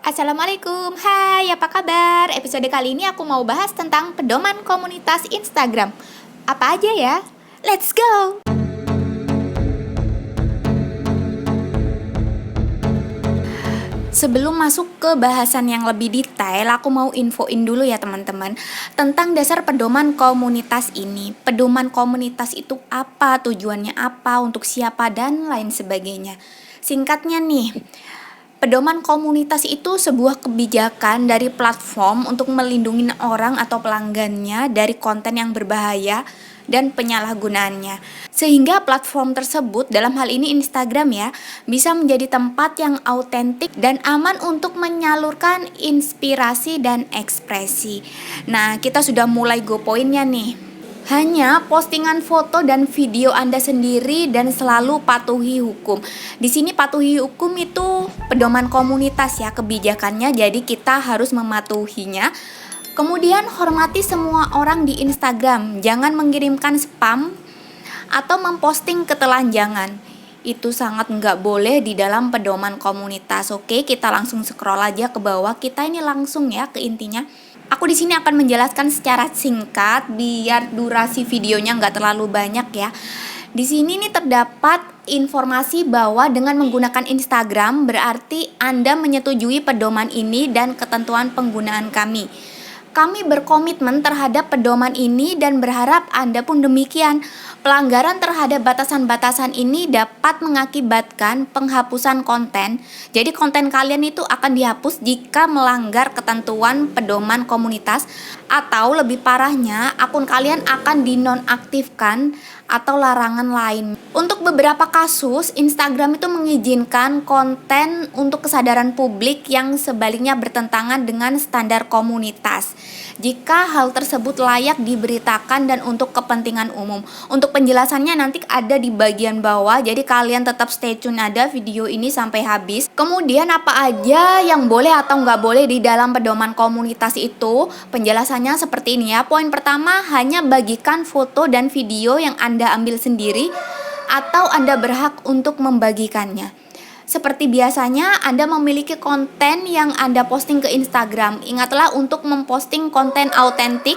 Assalamualaikum, hai apa kabar? Episode kali ini aku mau bahas tentang pedoman komunitas Instagram. Apa aja ya? Let's go! Sebelum masuk ke bahasan yang lebih detail, aku mau infoin dulu ya teman-teman tentang dasar pedoman komunitas ini. Pedoman komunitas itu apa, tujuannya apa, untuk siapa, dan lain sebagainya. Singkatnya nih, pedoman komunitas itu sebuah kebijakan dari platform untuk melindungi orang atau pelanggannya dari konten yang berbahaya dan penyalahgunaannya. Sehingga platform tersebut, dalam hal ini Instagram ya, bisa menjadi tempat yang autentik dan aman untuk menyalurkan inspirasi dan ekspresi. Nah, kita sudah mulai go poinnya nih. Hanya postingan foto dan video Anda sendiri dan selalu patuhi hukum. Di sini patuhi hukum itu pedoman komunitas ya, kebijakannya, jadi kita harus mematuhinya. Kemudian hormati semua orang di Instagram, jangan mengirimkan spam atau memposting ketelanjangan. Itu sangat nggak boleh di dalam pedoman komunitas. Oke, kita langsung scroll aja ke bawah. Kita ini langsung ya ke intinya. Aku di sini akan menjelaskan secara singkat biar durasi videonya nggak terlalu banyak ya. Di sini nih terdapat informasi bahwa dengan menggunakan Instagram berarti Anda menyetujui pedoman ini dan ketentuan penggunaan kami. Kami berkomitmen terhadap pedoman ini dan berharap Anda pun demikian. Pelanggaran terhadap batasan-batasan ini dapat mengakibatkan penghapusan konten. Jadi konten kalian itu akan dihapus jika melanggar ketentuan pedoman komunitas, atau lebih parahnya akun kalian akan dinonaktifkan atau larangan lain. Untuk beberapa kasus, Instagram itu mengizinkan konten untuk kesadaran publik yang sebaliknya bertentangan dengan standar komunitas. Jika hal tersebut layak diberitakan dan untuk kepentingan umum. Untuk penjelasannya nanti ada di bagian bawah, jadi kalian tetap stay tune ada video ini sampai habis. Kemudian apa aja yang boleh atau nggak boleh di dalam pedoman komunitas itu, penjelasannya seperti ini ya. Poin pertama, hanya bagikan foto dan video yang Anda ambil sendiri atau Anda berhak untuk membagikannya. Seperti biasanya, Anda memiliki konten yang Anda posting ke Instagram. Ingatlah untuk memposting konten autentik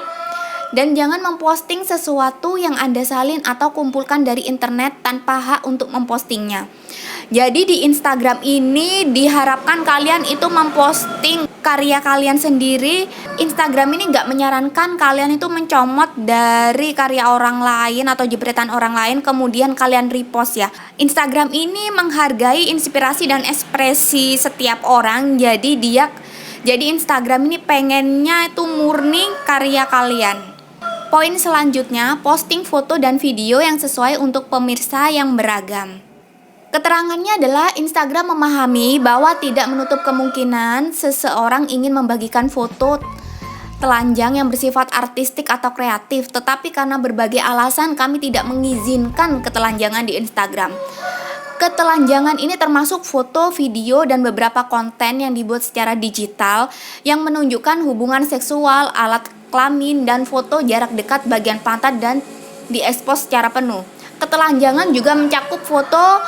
dan jangan memposting sesuatu yang Anda salin atau kumpulkan dari internet tanpa hak untuk mempostingnya. Jadi di Instagram ini diharapkan kalian itu memposting karya kalian sendiri. Instagram ini nggak menyarankan kalian itu mencomot dari karya orang lain atau jepretan orang lain kemudian kalian repost ya. Instagram ini menghargai inspirasi dan ekspresi setiap orang. Jadi Instagram ini pengennya itu murni karya kalian. Poin selanjutnya, posting foto dan video yang sesuai untuk pemirsa yang beragam. Keterangannya adalah Instagram memahami bahwa tidak menutup kemungkinan seseorang ingin membagikan foto telanjang yang bersifat artistik atau kreatif, tetapi karena berbagai alasan kami tidak mengizinkan ketelanjangan di Instagram. Ketelanjangan ini termasuk foto, video, dan beberapa konten yang dibuat secara digital yang menunjukkan hubungan seksual, alat kelamin, dan foto jarak dekat bagian pantat dan diekspos secara penuh. Ketelanjangan juga mencakup foto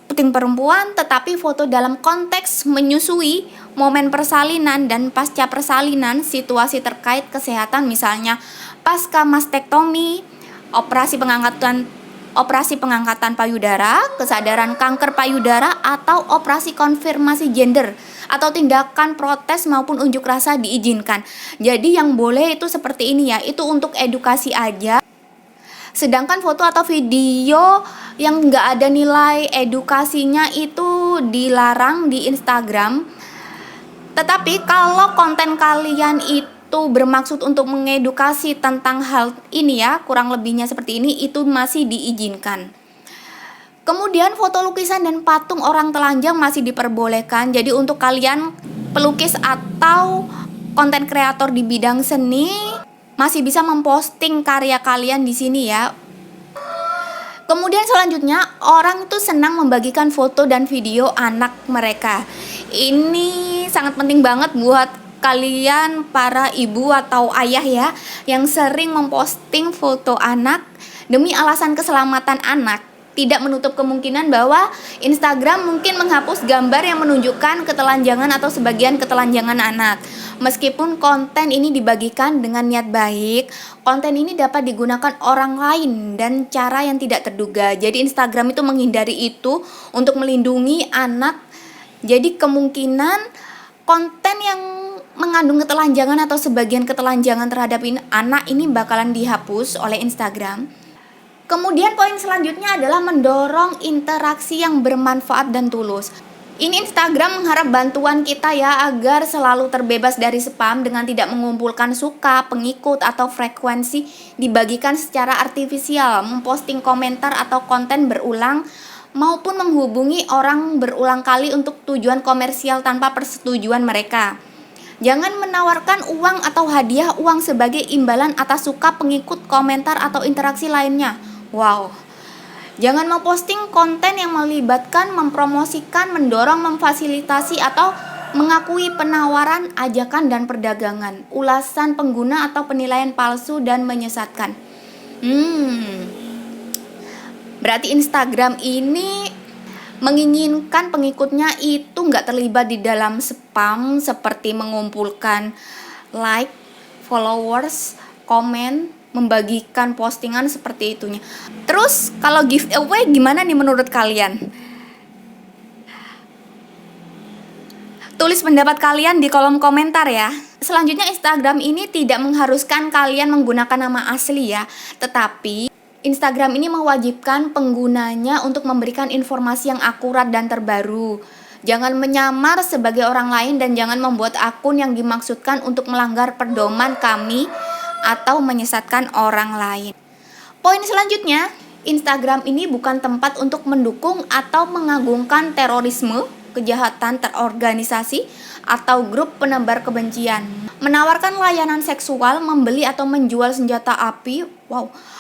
puting perempuan, tetapi foto dalam konteks menyusui, momen persalinan dan pasca persalinan, situasi terkait kesehatan misalnya pasca mastektomi, operasi pengangkatan payudara, kesadaran kanker payudara, atau operasi konfirmasi gender atau tindakan protes maupun unjuk rasa diizinkan. Jadi yang boleh itu seperti ini ya, itu untuk edukasi aja. Sedangkan foto atau video yang nggak ada nilai edukasinya itu dilarang di Instagram. Tetapi kalau konten kalian itu bermaksud untuk mengedukasi tentang hal ini ya, kurang lebihnya seperti ini, itu masih diizinkan. Kemudian foto lukisan dan patung orang telanjang masih diperbolehkan. Jadi untuk kalian pelukis atau konten kreator di bidang seni masih bisa memposting karya kalian di sini ya. Kemudian selanjutnya, orang itu senang membagikan foto dan video anak mereka. Ini sangat penting banget buat kalian para ibu atau ayah ya, yang sering memposting foto anak demi alasan keselamatan anak. Tidak menutup kemungkinan bahwa Instagram mungkin menghapus gambar yang menunjukkan ketelanjangan atau sebagian ketelanjangan anak. Meskipun konten ini dibagikan dengan niat baik, konten ini dapat digunakan orang lain dan cara yang tidak terduga. Jadi Instagram itu menghindari itu untuk melindungi anak. Jadi kemungkinan konten yang mengandung ketelanjangan atau sebagian ketelanjangan terhadap anak ini bakalan dihapus oleh Instagram. Kemudian poin selanjutnya adalah mendorong interaksi yang bermanfaat dan tulus. Ini Instagram mengharap bantuan kita ya agar selalu terbebas dari spam dengan tidak mengumpulkan suka, pengikut, atau frekuensi dibagikan secara artifisial, memposting komentar atau konten berulang, maupun menghubungi orang berulang kali untuk tujuan komersial tanpa persetujuan mereka. Jangan menawarkan uang atau hadiah uang sebagai imbalan atas suka, pengikut, komentar, atau interaksi lainnya. Wow. Jangan memposting konten yang melibatkan, mempromosikan, mendorong, memfasilitasi, atau mengakui penawaran, ajakan, dan perdagangan, ulasan pengguna atau penilaian palsu dan menyesatkan. Berarti Instagram ini menginginkan pengikutnya itu nggak terlibat di dalam spam seperti mengumpulkan like, followers, komen, membagikan postingan seperti itunya. Terus kalau giveaway gimana nih menurut kalian? Tulis pendapat kalian di kolom komentar ya. Selanjutnya Instagram ini tidak mengharuskan kalian menggunakan nama asli ya, tetapi Instagram ini mewajibkan penggunanya untuk memberikan informasi yang akurat dan terbaru. Jangan menyamar sebagai orang lain dan jangan membuat akun yang dimaksudkan untuk melanggar pedoman kami atau menyesatkan orang lain. Poin selanjutnya, Instagram ini bukan tempat untuk mendukung atau mengagungkan terorisme, kejahatan terorganisasi, atau grup penebar kebencian. Menawarkan layanan seksual, membeli atau menjual senjata api,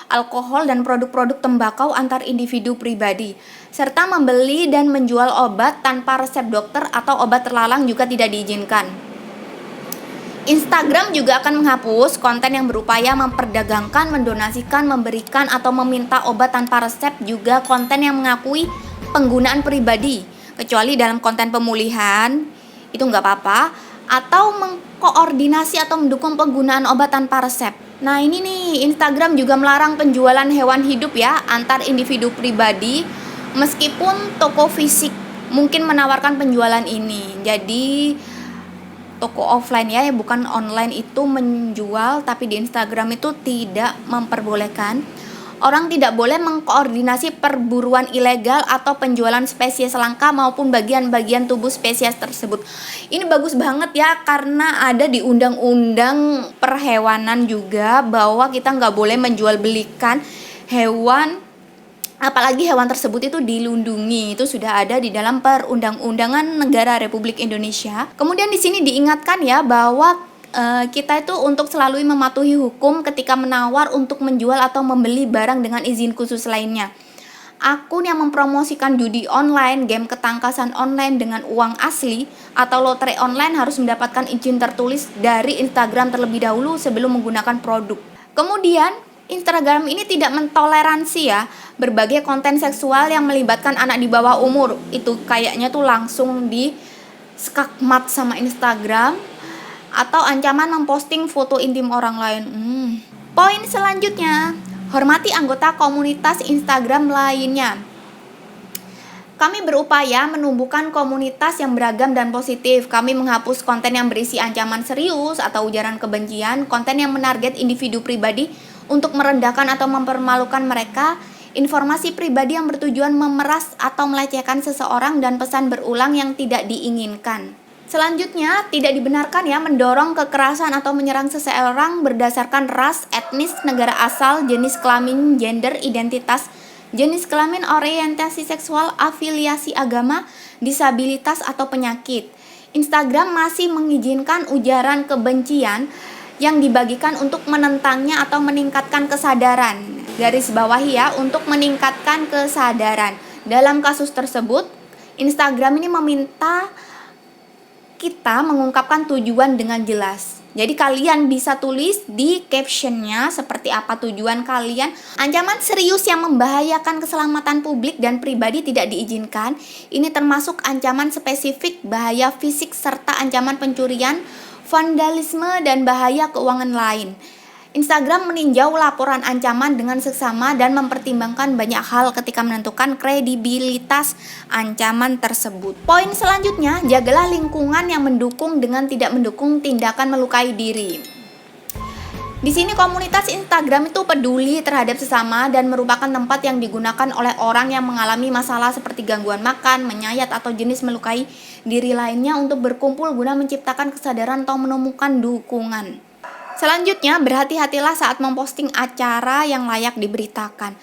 alkohol dan produk-produk tembakau antar individu pribadi, serta membeli dan menjual obat tanpa resep dokter atau obat terlarang juga tidak diizinkan. Instagram juga akan menghapus konten yang berupaya memperdagangkan, mendonasikan, memberikan, atau meminta obat tanpa resep, juga konten yang mengakui penggunaan pribadi, kecuali dalam konten pemulihan, itu nggak apa-apa, atau mengkoordinasi atau mendukung penggunaan obat tanpa resep. Nah ini nih, Instagram juga melarang penjualan hewan hidup ya, antar individu pribadi, meskipun toko fisik mungkin menawarkan penjualan ini. Jadi toko offline ya, bukan online itu menjual, tapi di Instagram itu tidak memperbolehkan. Orang tidak boleh mengkoordinasi perburuan ilegal atau penjualan spesies langka maupun bagian-bagian tubuh spesies tersebut. Ini bagus banget ya, karena ada di undang-undang perhewanan juga bahwa kita nggak boleh menjual belikan hewan, apalagi hewan tersebut itu dilindungi. Itu sudah ada di dalam Perundang-undangan Negara Republik Indonesia. Kemudian di sini diingatkan ya bahwa kita itu untuk selalu mematuhi hukum ketika menawar untuk menjual atau membeli barang dengan izin khusus lainnya. Akun yang mempromosikan judi online, game ketangkasan online dengan uang asli, atau lotre online harus mendapatkan izin tertulis dari Instagram terlebih dahulu sebelum menggunakan produk. Kemudian Instagram ini tidak mentoleransi ya berbagai konten seksual yang melibatkan anak di bawah umur. Itu kayaknya tuh langsung di skakmat sama Instagram. Atau ancaman memposting foto intim orang lain. Poin selanjutnya, hormati anggota komunitas Instagram lainnya. Kami berupaya menumbuhkan komunitas yang beragam dan positif. Kami menghapus konten yang berisi ancaman serius atau ujaran kebencian, konten yang menarget individu pribadi untuk merendahkan atau mempermalukan mereka, informasi pribadi yang bertujuan memeras atau melecehkan seseorang, dan pesan berulang yang tidak diinginkan. Selanjutnya, tidak dibenarkan ya mendorong kekerasan atau menyerang seseorang berdasarkan ras, etnis, negara asal, jenis kelamin, gender, identitas, jenis kelamin, orientasi seksual, afiliasi agama, disabilitas, atau penyakit. Instagram masih mengizinkan ujaran kebencian yang dibagikan untuk menentangnya atau meningkatkan kesadaran. Garis bawahi ya, untuk meningkatkan kesadaran. Dalam kasus tersebut, Instagram ini meminta kita mengungkapkan tujuan dengan jelas. Jadi kalian bisa tulis di captionnya seperti apa tujuan kalian. Ancaman serius yang membahayakan keselamatan publik dan pribadi tidak diizinkan. Ini termasuk ancaman spesifik, bahaya fisik, serta ancaman pencurian, vandalisme, dan bahaya keuangan lain. Instagram meninjau laporan ancaman dengan seksama dan mempertimbangkan banyak hal ketika menentukan kredibilitas ancaman tersebut. Poin selanjutnya, jagalah lingkungan yang mendukung dengan tidak mendukung tindakan melukai diri. Di sini komunitas Instagram itu peduli terhadap sesama dan merupakan tempat yang digunakan oleh orang yang mengalami masalah seperti gangguan makan, menyayat, atau jenis melukai diri lainnya untuk berkumpul guna menciptakan kesadaran atau menemukan dukungan. Selanjutnya, berhati-hatilah saat memposting acara yang layak diberitakan.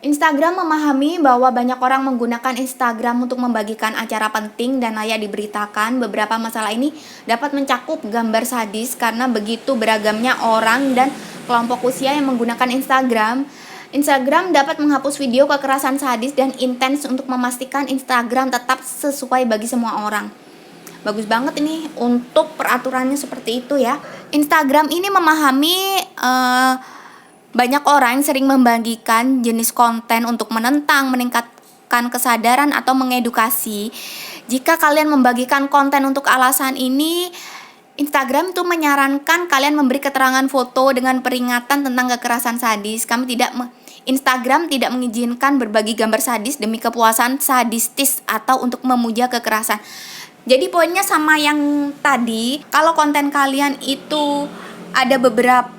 Instagram memahami bahwa banyak orang menggunakan Instagram untuk membagikan acara penting dan layak diberitakan. Beberapa masalah ini dapat mencakup gambar sadis karena begitu beragamnya orang dan kelompok usia yang menggunakan Instagram. Instagram dapat menghapus video kekerasan sadis dan intens untuk memastikan Instagram tetap sesuai bagi semua orang. Bagus banget ini untuk peraturannya seperti itu ya. Instagram ini memahami banyak orang yang sering membagikan jenis konten untuk menentang, meningkatkan kesadaran, atau mengedukasi. Jika kalian membagikan konten untuk alasan ini, Instagram itu menyarankan kalian memberi keterangan foto dengan peringatan tentang kekerasan sadis. Instagram tidak mengizinkan berbagi gambar sadis demi kepuasan sadistis atau untuk memuja kekerasan. Jadi poinnya sama yang tadi, kalau konten kalian itu ada beberapa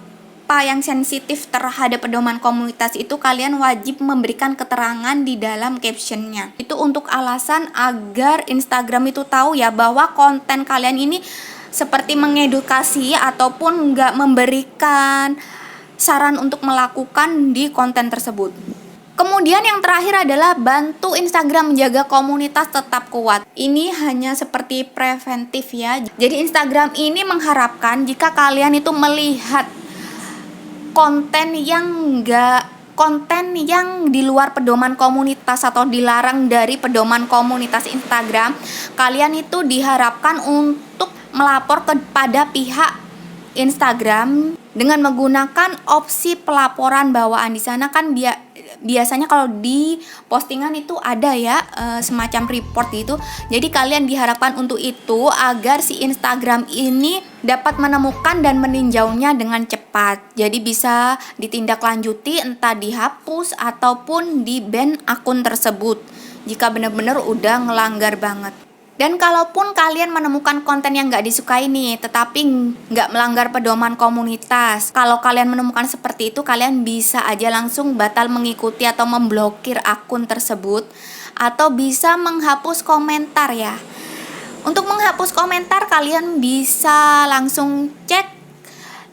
yang sensitif terhadap pedoman komunitas itu, kalian wajib memberikan keterangan di dalam captionnya. Itu untuk alasan agar Instagram itu tahu ya bahwa konten kalian ini seperti mengedukasi ataupun nggak memberikan saran untuk melakukan di konten tersebut. Kemudian yang terakhir adalah bantu Instagram menjaga komunitas tetap kuat. Ini hanya seperti preventif ya. Jadi Instagram ini mengharapkan jika kalian itu melihat konten yang di luar pedoman komunitas atau dilarang dari pedoman komunitas Instagram, kalian itu diharapkan untuk melapor kepada pihak Instagram dengan menggunakan opsi pelaporan bawaan. Di sana kan biasanya kalau di postingan itu ada ya semacam report gitu. Jadi kalian diharapkan untuk itu agar si Instagram ini dapat menemukan dan meninjaunya dengan cepat. Jadi bisa ditindaklanjuti, entah dihapus ataupun di-ban akun tersebut jika benar-benar udah ngelanggar banget. Dan kalaupun kalian menemukan konten yang nggak disukai nih, tetapi nggak melanggar pedoman komunitas, kalau kalian menemukan seperti itu, kalian bisa aja langsung batal mengikuti atau memblokir akun tersebut, atau bisa menghapus komentar ya. Untuk menghapus komentar, kalian bisa langsung cek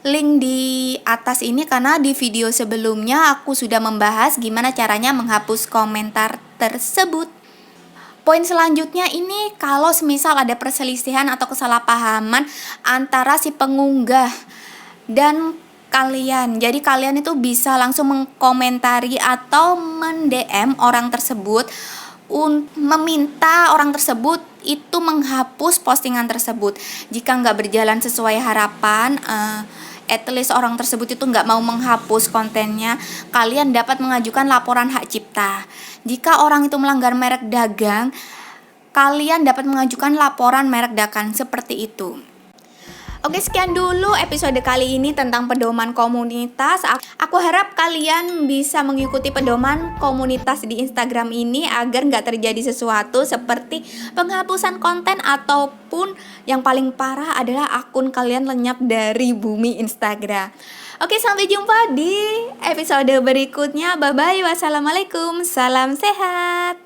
link di atas ini, karena di video sebelumnya aku sudah membahas gimana caranya menghapus komentar tersebut. Poin selanjutnya ini, kalau semisal ada perselisihan atau kesalahpahaman antara si pengunggah dan kalian, jadi kalian itu bisa langsung mengkomentari atau men-DM orang tersebut, meminta orang tersebut itu menghapus postingan tersebut. Jika nggak berjalan sesuai harapan, at least orang tersebut itu nggak mau menghapus kontennya, kalian dapat mengajukan laporan hak cipta. Jika orang itu melanggar merek dagang, kalian dapat mengajukan laporan merek dagang seperti itu. Oke, sekian dulu episode kali ini tentang pedoman komunitas. Aku harap kalian bisa mengikuti pedoman komunitas di Instagram ini agar nggak terjadi sesuatu seperti penghapusan konten ataupun yang paling parah adalah akun kalian lenyap dari bumi Instagram. Oke, sampai jumpa di episode berikutnya. Bye-bye, wassalamualaikum, salam sehat.